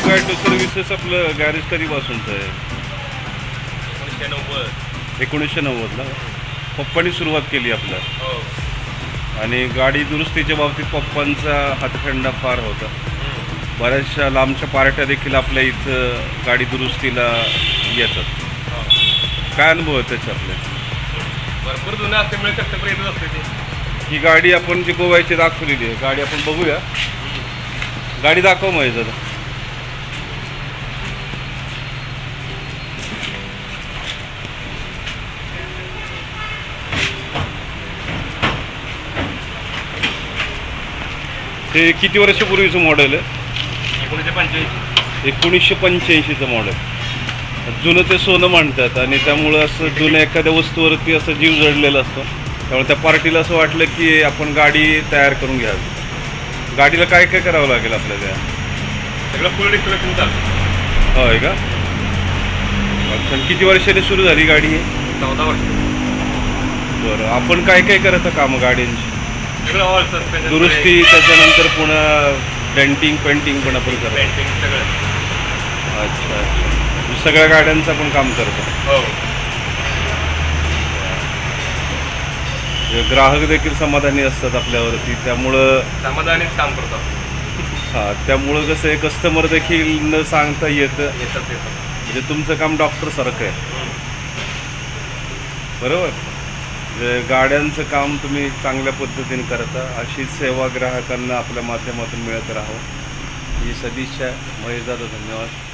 शिवगाय to services आपलं garage कधीपासूनचं आहे? 1990. 1990 ना. पप्पांनी सुरुवात केली आपल्या. हो. आणि गाडी दुरुस्तीच्या बाबतीत पप्पांचा हातखंडा फार होता. बऱ्याचशा लांबच्या पार्ट्या देखील आपल्या इथं गाडी दुरुस्तीला येतात. हो. काय अनुभव आहे त्याचा आपल्या? भरपूर जुनं असल्यामुळे कस्टमर येतच असते ते. ही गाडी आपण जी गोव्याची दाखवलेली आहे, गाडी आपण बघूया. गाडी दाखव मग दादा. हे किती वर्षापूर्वीचं मॉडेल आहे? 1985. 1985चं मॉडेल. जुनं ते सोनं म्हणतात आणि त्यामुळं असं जुन्या एखाद्या वस्तूवरती असं जीव जडलेला असतो. त्यामुळे त्या पार्टीला असं वाटलं की आपण गाडी तयार करून घ्यावी. गाडीला काय काय करावं लागेल आपल्याला? सगळं फुल डिस्ट्रिब्युशन चालतं. होय का? अच्छा. किती वर्षाने सुरू झाली गाडी ही? 14 वर्ष. बरं. आपण काय काय करता कामं गाड्यांची? सगळं ऑल सस्पेन्शन, दुरुस्ती, त्याच्यानंतर पुन्हा डेंटिंग पेंटिंग पण आपण करतो. पेंटिंग सगळं. अच्छा अच्छा. सगळ्या गाड्यांचं आपण काम करतो. हो. ग्राहक देखील समाधानी असतात आपल्यावरती, त्यामुळं समाधानीच काम करतो. हां, त्यामुळं कसं आहे, कस्टमर देखील न सांगता येतं. येतात. म्हणजे तुमचं काम डॉक्टरसारखं आहे. बरोबर. म्हणजे गाड्यांचं काम तुम्ही चांगल्या पद्धतीने करता. अशीच सेवा ग्राहकांना आपल्या माध्यमातून मिळत राहावं ही सदिच्छा. महेश दादा, धन्यवाद.